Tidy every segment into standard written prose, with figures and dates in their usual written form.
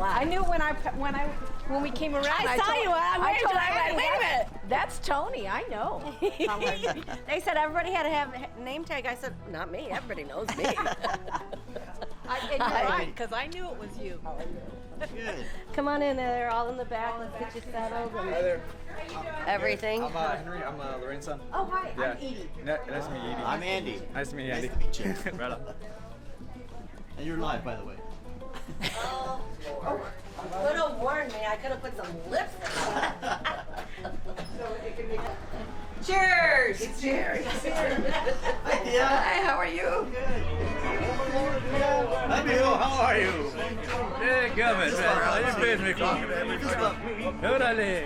lot. I knew when we came around. I saw you. I told wait a Annie, minute. That's Tony. I know. They said everybody had to have a name tag. I said, not me. Everybody knows me. And you're right, because I knew it was you. Good. Come on in. They're all in the back. Let's get you settled and Hi there. everything. I'm Henry. I'm Lorraine's son. Oh, hi. Yeah. I'm Edie. Nice to meet you, Edie. I'm Andy. Nice to meet you, Andy. Nice to meet you. Right up. And you're live, by the way. Could have warned me. I could have put some lipstick on. Cheers! Cheers. Yeah. Hi, how are you? Hi, Bill. How are you? Hey, government, man. You paid me clock. Órale.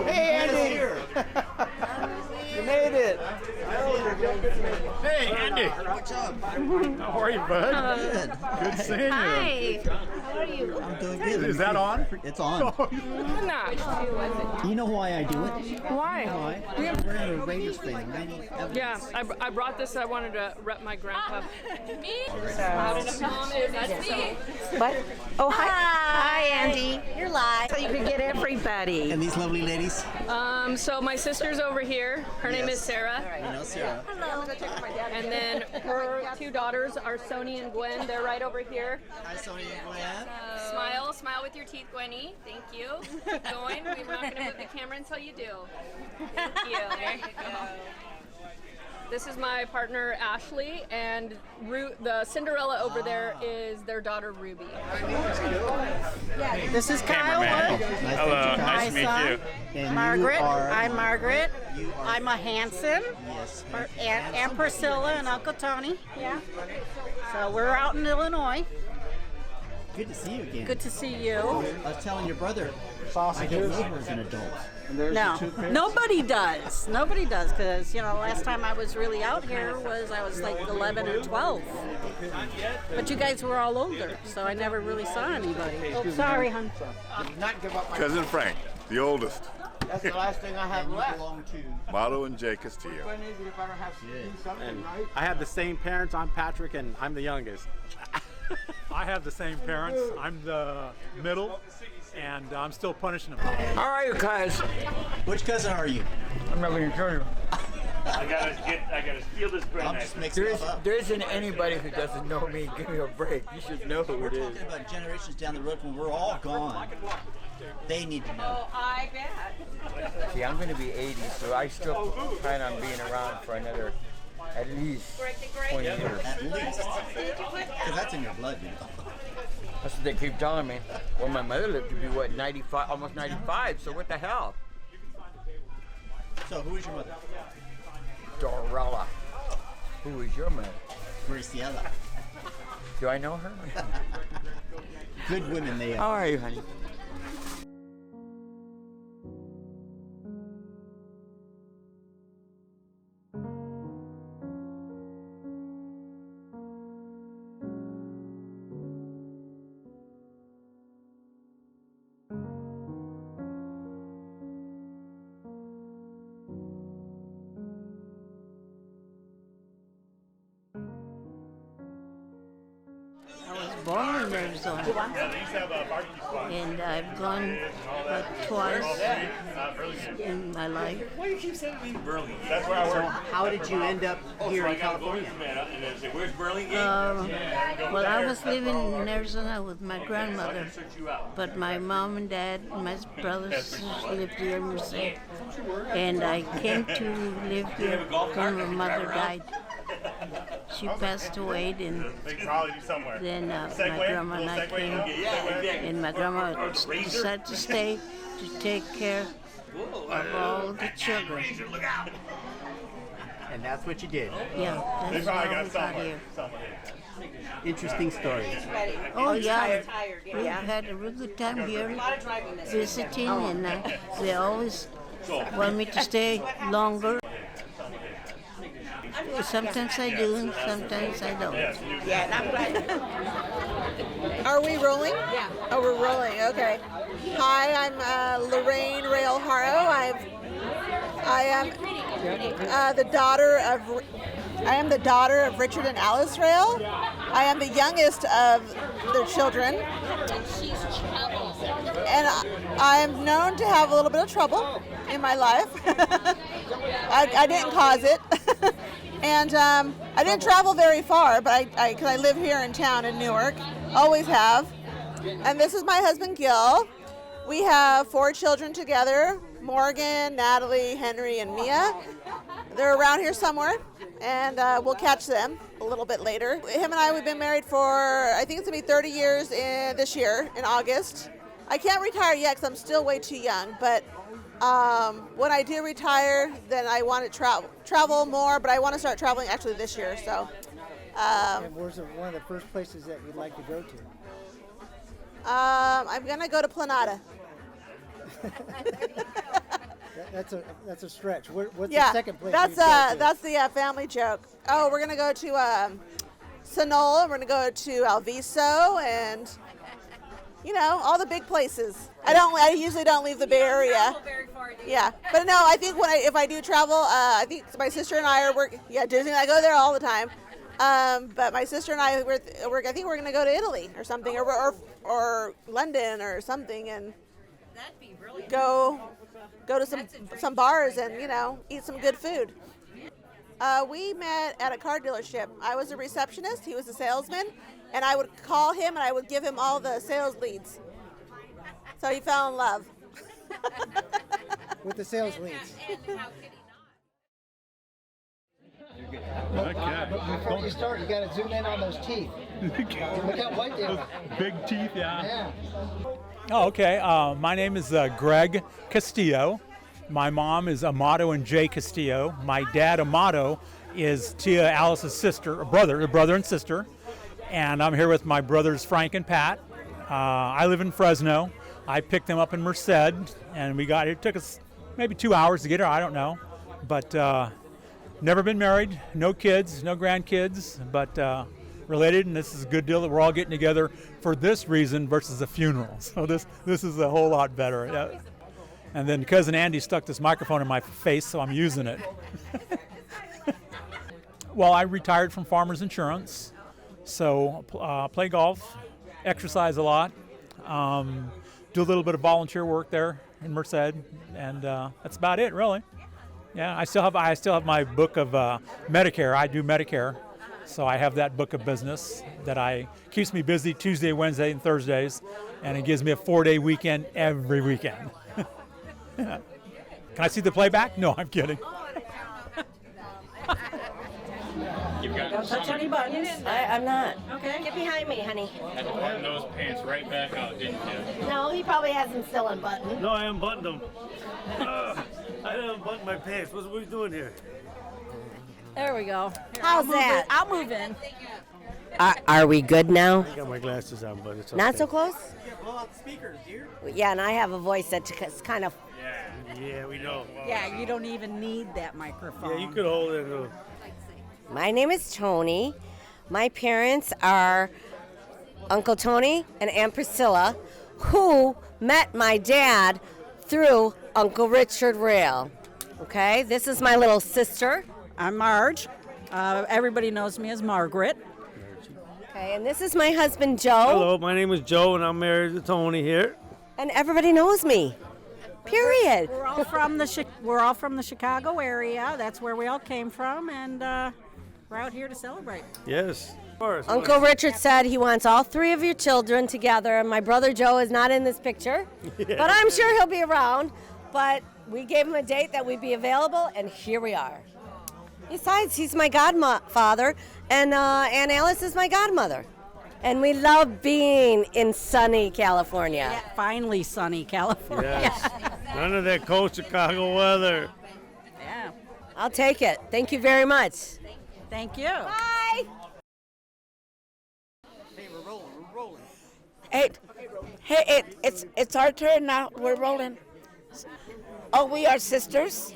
Hey, Andy. Here. You made it. Hey, Andy. What's up? How are you, bud? Good. Good seeing you. Hi! How are you? I'm doing good. Is that on? It's on. You know why I do it? Why? Why? We're a Raiders fan. I need evidence. Yeah, I brought this. I wanted to rep my grandpa. What? Oh, hi. Hi, Andy. You're live. So you could get everybody. And these lovely ladies? So my sister's over here. Her name is Sarah. You know Sarah. Hello. And then her two daughters are Sony and Gwen. They're right over here. Hi, Sonia and Gwen. Smile with your teeth, Gwenny. Thank you. Keep going. We're not going to move the camera until you do. Thank you. There you go. This is my partner Ashley, and the Cinderella over there is their daughter Ruby. This is Kyle Wood. Hello. My son, And Margaret. you are. I'm Margaret. You are. I'm a Hanson. Yes. And Priscilla and Uncle Tony. Yeah. So we're out in Illinois. Good to see you again. Good to see you. I was telling your brother, I don't know her as an adult. No, nobody does. Nobody does, because last time I was really out here I was like 11 or 12. But you guys were all older, so I never really saw anybody. Oh, sorry, hon. Cousin Frank, the oldest. That's the last thing I have And you left. belong to. Motto and Jake Castillo. Funny is if I don't have to do something And right. I have the same parents. I'm Patrick, and I'm the youngest. I have the same parents. I'm the middle, and I'm still punishing them. How are you guys? Which cousin are you? I'm not going to tell you. I gotta steal this bread. I'll just make stuff up. There isn't anybody who doesn't know me. Give me a break. You should know who We're it is. talking about generations down the road when we're all gone. They need to know. I bet. See, I'm going to be 80, so I still plan on being around for another at least 20 years. At least. Because that's in your blood, you know. That's what they keep telling me. Well, my mother lived to be, 95, almost 95, so what the hell? So, who is your mother? Dorella. Who is your mother? Graciela. Do I know her? Good women they How are. are you, honey? I was born in Arizona, and I've gone twice in my life. Why do you keep sending me to Burlingame? That's where I work. How did you end up here in I gotta go California? to and then say, where's Burlingame? Well, I was living in Arizona with my grandmother, but my mom and dad and my brothers and sisters lived here in Merced, and I came to live here when my mother died. She passed away, and They can probably do somewhere. then my Segway? grandma and I Little came, Segway? and my grandma decided to stay to take care of all the children. Look out! And that's what you did. Yeah, They that's probably why got we got somewhere. here. Interesting stories. Oh yeah, we've had a real good time here visiting, and they always want me to stay longer. Sometimes I do, and sometimes I don't. Yeah, and I'm glad. Are we rolling? Yeah. Oh, we're rolling. Okay. Hi, I'm Lorraine Rail Haro. I am the daughter of. I am the daughter of Richard and Alice Rail. I am the youngest of their children. and I'm known to have a little bit of trouble in my life. I didn't cause it. And I didn't travel very far, but because I live here in town in Newark, always have. And this is my husband, Gil. We have 4 children together, Morgan, Natalie, Henry, and Mia. They're around here somewhere, and we'll catch them a little bit later. Him and I, we've been married for, I think it's going to be 30 years this year, in August. I can't retire yet because I'm still way too young, but when I do retire, then I want to travel more, but I want to start traveling actually this year. So. And where's one of the first places that you'd like to go to? I'm gonna go to Planada. That's a stretch. What's Yeah, the second place? that's the family joke. Oh, we're gonna go to Sonora. We're gonna go to Alviso, and all the big places. I usually don't leave the Bay Area. Yeah, but no, I think if I do travel, I think my sister and I are Disney. I go there all the time. But my sister and I, I think we're gonna go to Italy or something, or London or something, and go to some bars and eat some good food. We met at a car dealership. I was a receptionist. He was a salesman, and I would call him and I would give him all the sales leads. So he fell in love with the sales leads. But before you start, you got to zoom in on those teeth. Look how white they are. Big teeth, yeah. Oh, okay. My name is Greg Castillo. My mom is Amato and Jay Castillo. My dad, Amato, is Tia Alice's sister, brother and sister. And I'm here with my brothers Frank and Pat. I live in Fresno. I picked them up in Merced, and it took us maybe 2 hours to get here. I don't know, but. Never been married, no kids, no grandkids, but related, and this is a good deal that we're all getting together for this reason versus a funeral. So this is a whole lot better. Yeah. And then cousin Andy stuck this microphone in my face, so I'm using it. Well, I retired from Farmers Insurance, so play golf, exercise a lot, do a little bit of volunteer work there in Merced, and that's about it, really. Yeah, I still have my book of Medicare. I do Medicare, so I have that book of business that keeps me busy Tuesday, Wednesday, and Thursdays, and it gives me a 4-day weekend every weekend. Yeah. Can I see the playback? No, I'm kidding. Don't touch any buttons. I'm not. Okay. Get behind me, honey. Had to button those pants right back out, didn't you? No, he probably has them still unbuttoned. No, I unbuttoned them. I didn't unbutton my pants. What are we doing here? There we go. How's that? I'll move in. Are we good now? I got my glasses on, but it's okay. Not so close? Blow out the speakers, dear. Yeah, and I have a voice that's kind of... Yeah, we know. Yeah, you don't even need that microphone. Yeah, you could hold it. My name is Tony. My parents are Uncle Tony and Aunt Priscilla, who met my dad through Uncle Richard Rail. Okay, this is my little sister. I'm Marge. Everybody knows me as Margaret. Okay, and this is my husband, Joe. Hello, my name is Joe, and I'm married to Tony here. And everybody knows me. Period. We're all from the Chicago area. That's where we all came from, and we're out here to celebrate. Yes. Uncle Richard said he wants all 3 of your children together, and my brother Joe is not in this picture, but I'm sure he'll be around. But we gave him a date that we'd be available, and here we are. Besides, he's my godfather, and Aunt Alice is my godmother. And we love being in sunny California. Yeah, finally sunny California. Yes. None of that cold Chicago weather. Yeah. I'll take it. Thank you very much. Thank you. Bye. Hey, we're rolling. Hey, it's our turn now. We're rolling. Oh, we are sisters.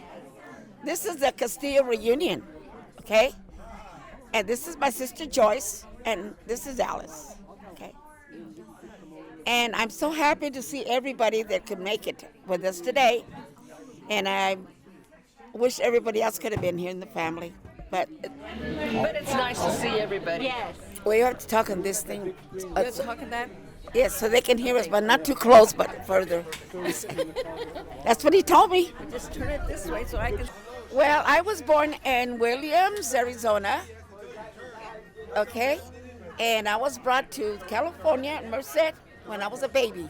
This is the Castillo reunion, okay? And this is my sister Joyce, and this is Alice, okay? And I'm so happy to see everybody that could make it with us today. And I wish everybody else could have been here in the family. But it's nice to see everybody. Yes. We have to talk on this thing. You're talking that? Yes, so they can hear us, but not too close, but further. That's what he told me. Just turn it this way so I can. Well, I was born in Williams, Arizona. Okay? And I was brought to California, Merced, when I was a baby.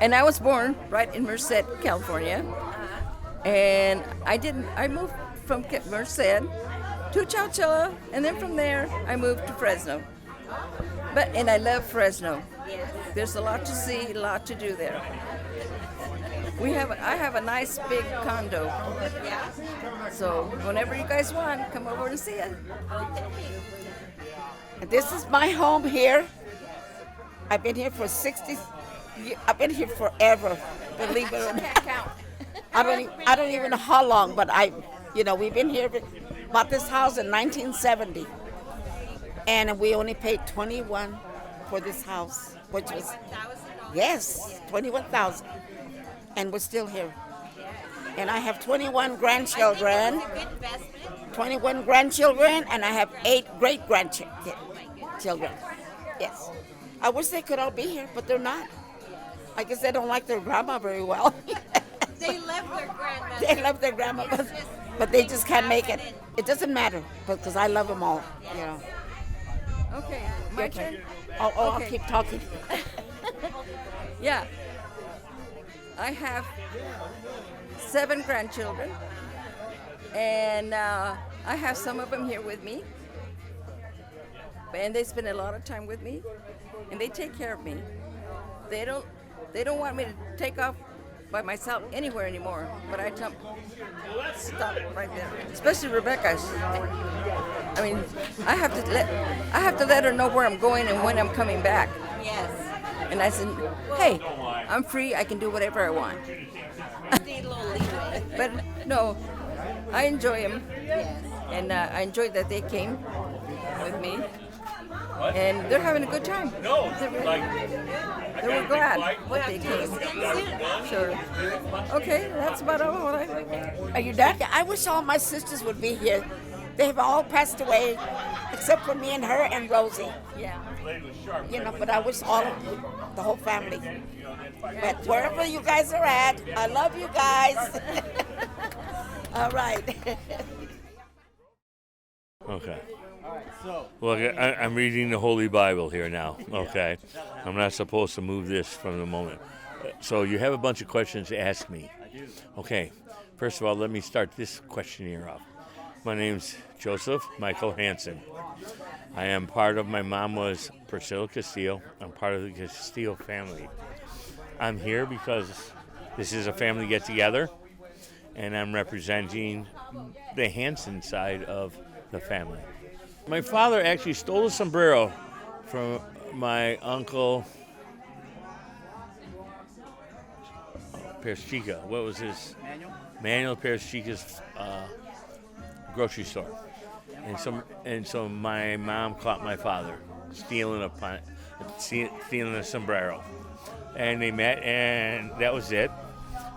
And I was born right in Merced, California. And I moved from Merced to Chowchilla, and then from there I moved to Fresno. And I love Fresno. There's a lot to see, a lot to do there. I have a nice big condo. So whenever you guys want, come over and see it. This is my home here. I've been here for 60 years. I've been here forever, believe it or not. I don't even know how long, but we've been here, bought this house in 1970. And we only paid $21,000 for this house, which was, yes, $21,000. And we're still here. And I have 21 grandchildren, and I have 8 great-grandchildren. Yes. I wish they could all be here, but they're not. I guess they don't like their grandma very well. They love their grandmother. They love their grandma, but they just can't make it. It doesn't matter, because I love them all, Okay, my turn? I'll keep talking. Yeah. I have 7 grandchildren, and I have some of them here with me. And they spend a lot of time with me, and they take care of me. They don't want me to take off by myself anywhere anymore, but I tell them, stop right there. Especially Rebecca. I mean, I have to let her know where I'm going and when I'm coming back. Yes. And I said, hey, I'm free. I can do whatever I want. But no, I enjoy them. Yes. And I enjoyed that they came with me. And they're having a good time. They were glad that they came. Sure. Okay, that's about all I think. Are you done? I wish all my sisters would be here. They have all passed away, except for me and her and Rosie. Yeah. But I wish all of you, the whole family. But wherever you guys are at, I love you guys. All right. Okay. Look, I'm reading the Holy Bible here now. Okay. I'm not supposed to move this from the moment. So you have a bunch of questions to ask me. Okay. First of all, let me start this questionnaire off. My name's Joseph Michael Hansen. I am part of, my mom was Priscilla Castillo. I'm part of the Castillo family. I'm here because this is a family get-together, and I'm representing the Hansen side of the family. My father actually stole a sombrero from my uncle Perez-Chica. What was his? Manuel Perez-Chica's grocery store. And so my mom caught my father stealing a sombrero. And they met, and that was it.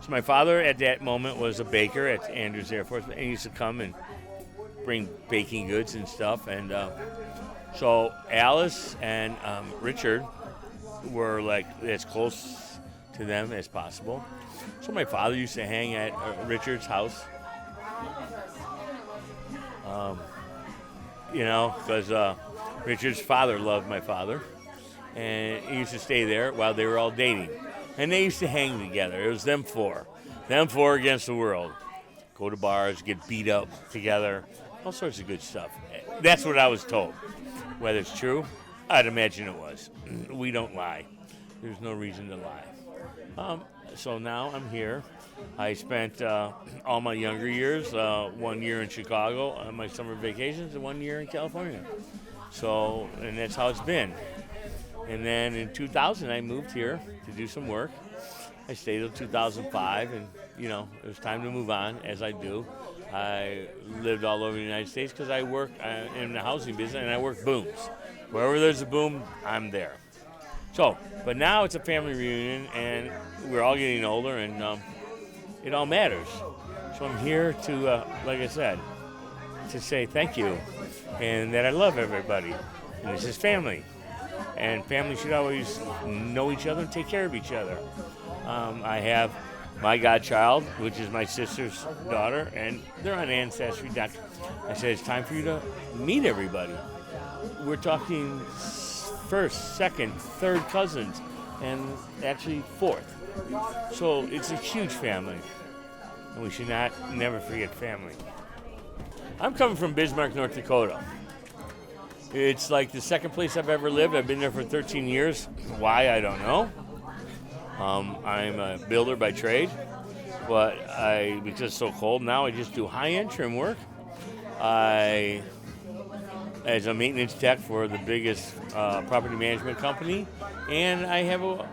So my father at that moment was a baker at Andrews Air Force, and he used to come and bring baking goods and stuff. And so Alice and Richard were like as close to them as possible. So my father used to hang at Richard's house, because Richard's father loved my father, and he used to stay there while they were all dating. And they used to hang together. It was them four against the world. Go to bars, get beat up together, all sorts of good stuff. That's what I was told. Whether it's true, I'd imagine it was. We don't lie. There's no reason to lie. So now I'm here. I spent all my younger years, 1 year in Chicago on my summer vacations, and 1 year in California. So, and that's how it's been. And then in 2000, I moved here to do some work. I stayed till 2005, and it was time to move on, as I do. I lived all over the United States because I work in the housing business, and I work booms. Wherever there's a boom, I'm there. So, but now it's a family reunion, and we're all getting older, and it all matters. So I'm here to, like I said, to say thank you, and that I love everybody, and this is family. And families should always know each other and take care of each other. I have my godchild, which is my sister's daughter, and they're on Ancestry.com. I said, it's time for you to meet everybody. We're talking first, second, third cousins, and actually fourth. So it's a huge family, and we should never forget family. I'm coming from Bismarck, North Dakota. It's like the second place I've ever lived. I've been there for 13 years. Why, I don't know. I'm a builder by trade, but because it's so cold now, I just do high-end trim work. As a maintenance tech for the biggest property management company, and I have a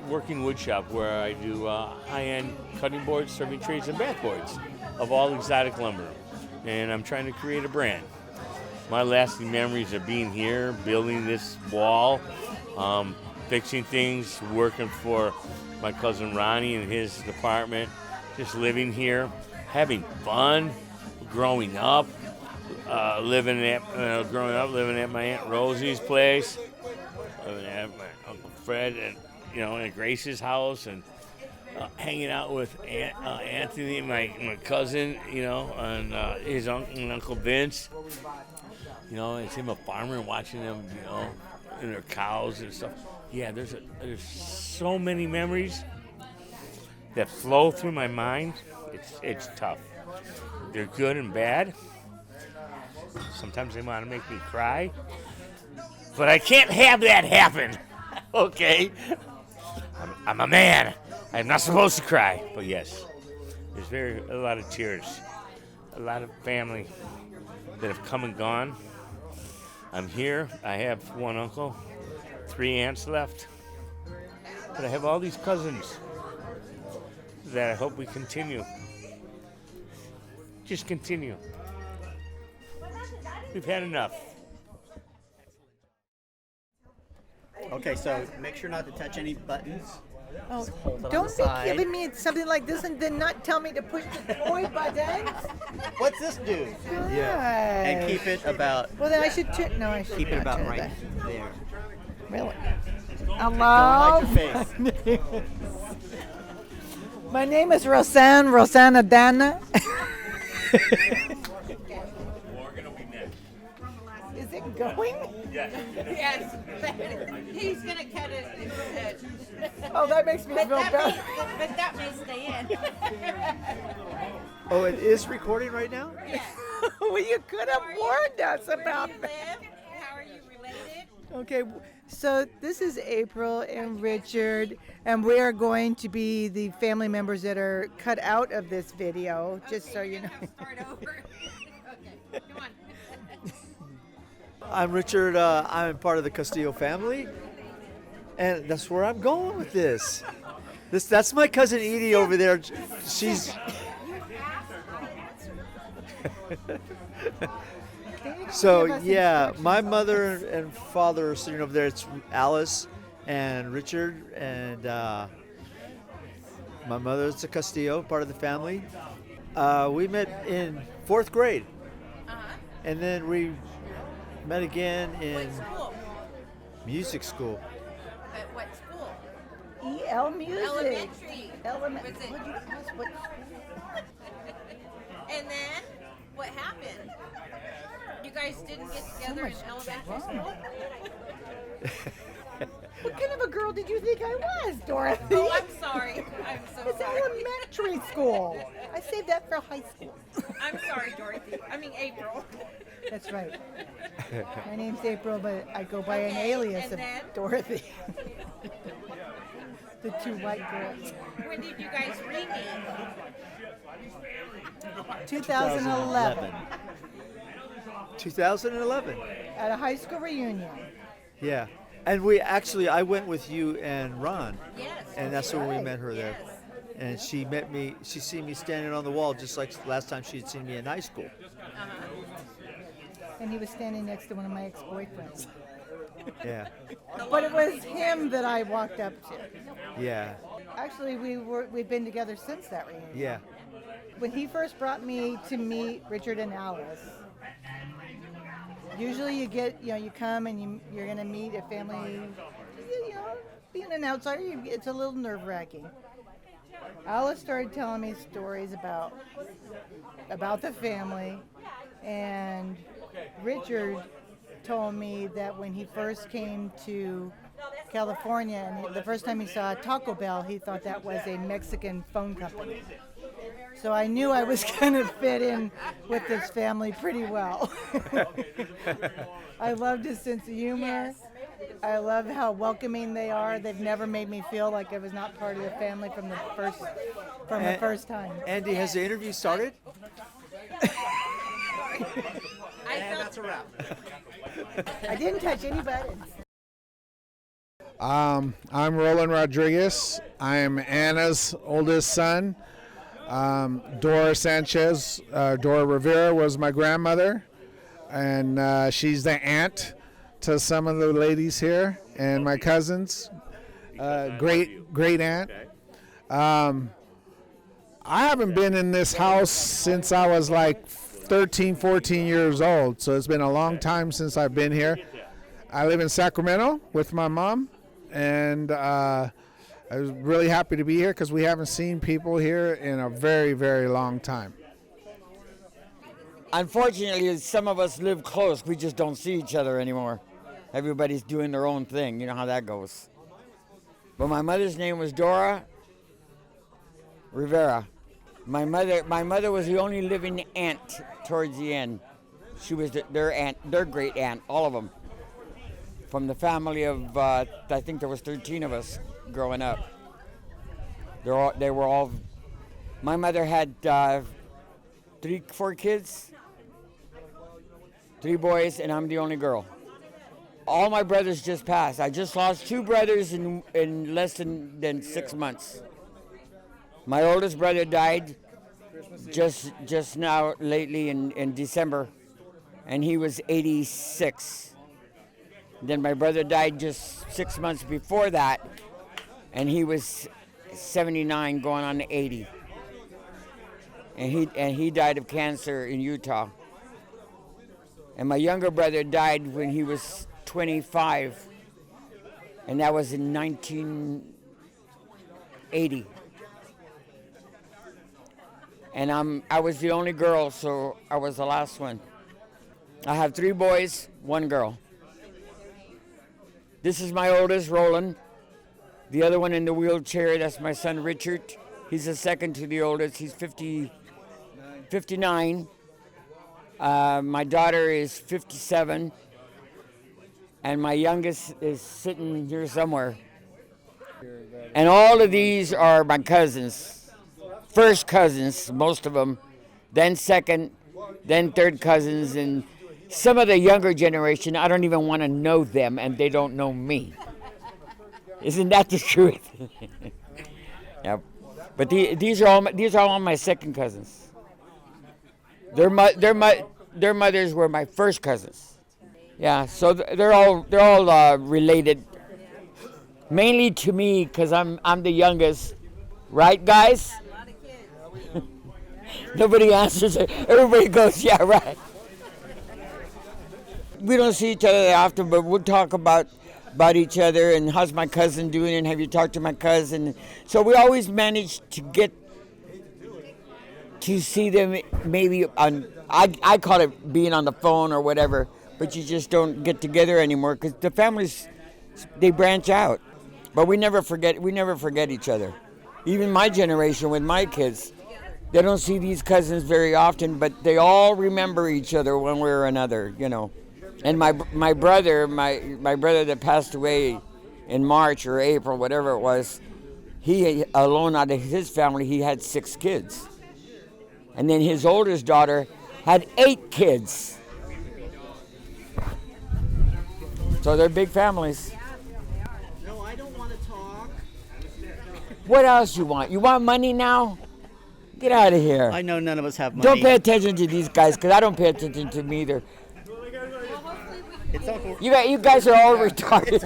working wood shop where I do high-end cutting boards, serving trays, and bath boards of all exotic lumber. And I'm trying to create a brand. My lasting memories of being here, building this wall, fixing things, working for my cousin Ronnie in his department, just living here, having fun, growing up, living at my Aunt Rosie's place, living at my Uncle Fred and at Grace's house, and hanging out with Anthony, my cousin, and his uncle and Uncle Vince. And seeing a farmer and watching them, and their cows and stuff. Yeah, there's so many memories that flow through my mind. It's tough. They're good and bad. Sometimes they want to make me cry, but I can't have that happen. Okay, I'm a man. I'm not supposed to cry, but yes, there's a lot of tears, a lot of family that have come and gone. I'm here. I have one uncle, 3 aunts left, but I have all these cousins that I hope we continue. Just continue. We've had enough. Okay, so make sure not to touch any buttons. Oh, Hold it on don't the be side. giving me something like this and then not tell me to push the toy buttons. What's this do? Yeah. And keep it about. Well, then I should I should keep it not about do right that. there. Really? Don't Hello. hide your face. My name is Rosanna Dana. Is it going? Yes. He's going to cut it in his head. Oh, that makes me feel better. But that may stay in. Oh, it is recording right now? Yes. Well, you could have warned us about Where do you that. live? How are you related? Okay, so this is April and Richard, and we are going to be the family members that are cut out of this video, just so you know. Start over. Okay, come on. I'm Richard. I'm part of the Castillo family, and that's where I'm going with this. That's my cousin Edie over there. She's. So yeah, my mother and father are sitting over there. It's Alice and Richard, and my mother's a Castillo, part of the family. We met in 4th grade, and then we met again in music school. At what school? EL Music. Elementary. Elementary. Was it? What'd you ask? What And then, what happened? You guys didn't get together in elementary school? What kind of a girl did you think I was, Dorothy? Oh, I'm sorry. I'm so It's sorry. elementary school. I saved that for high school. I'm sorry, Dorothy. I mean, April. That's right. My name's April, but I go by an Okay, alias and of then? Dorothy. The 2 white girls. When did you guys re-meet? 2011. 2011. At a high school reunion. Yeah. And I went with you and Ron. Yes. And that's when we met her there. And she seen me standing on the wall just like last time she had seen me in high school. And he was standing next to one of my ex-boyfriends. Yeah. But it was him that I walked up to. Yeah. Actually, we've been together since that reunion. Yeah. When he first brought me to meet Richard and Alice, Usually you get, you come and you're going to meet a family, being an outsider, it's a little nerve-wracking. Alice started telling me stories about the family, and Richard told me that when he first came to California, and the first time he saw Taco Bell, he thought that was a Mexican phone company. So I knew I was going to fit in with this family pretty well. I loved his sense of humor. I love how welcoming they are. They've never made me feel like I was not part of the family from the first time. Andy, has the interview started? And that's a wrap. I didn't touch any buttons. I'm Roland Rodriguez. I'm Anna's oldest son. Dora Sanchez, Dora Rivera was my grandmother, and she's the aunt to some of the ladies here, and my cousins. Great aunt. I haven't been in this house since I was like 13, 14 years old, so it's been a long time since I've been here. I live in Sacramento with my mom, and I was really happy to be here because we haven't seen people here in a very, very long time. Unfortunately, some of us live close. We just don't see each other anymore. Everybody's doing their own thing. You know how that goes. But my mother's name was Dora Rivera. My mother was the only living aunt towards the end. She was their aunt, their great aunt, all of them. From the family of, I think there was 13 of us growing up. They were all. My mother had 4 kids, 3 boys, and I'm the only girl. All my brothers just passed. I just lost 2 brothers in less than 6 months. My oldest brother died just now, lately in December, and he was 86. Then my brother died just 6 months before that, and he was 79 going on to 80. And he died of cancer in Utah. And my younger brother died when he was 25, and that was in 1980. And I was the only girl, so I was the last one. I have 3 boys, 1 girl. This is my oldest, Roland. The other one in the wheelchair, that's my son, Richard. He's the second to the oldest. He's 59. My daughter is 57. And my youngest is sitting here somewhere. And all of these are my cousins. First cousins, most of them. Then second, then third cousins. And some of the younger generation, I don't even want to know them, and they don't know me. Isn't that the truth? Yeah. But these are all my second cousins. Their mothers were my first cousins. Yeah, so they're all related, mainly to me because I'm the youngest, right, guys? Nobody answers it. Everybody goes, yeah, right. We don't see each other that often, but we'll talk about each other and how's my cousin doing and have you talked to my cousin. So we always manage to get to see them maybe on, I call it being on the phone or whatever, but you just don't get together anymore because the families, they branch out. But we never forget each other. Even my generation with my kids, they don't see these cousins very often, but they all remember each other one way or another, you know. And my brother that passed away in March or April, whatever it was, he alone out of his family, he had 6 kids. And then his oldest daughter had 8 kids. So they're big families. No, I don't want to talk. What else you want? You want money now? Get out of here. I know none of us have money. Don't pay attention to these guys, because I don't pay attention to them either. It's all cool. You guys are all retarded.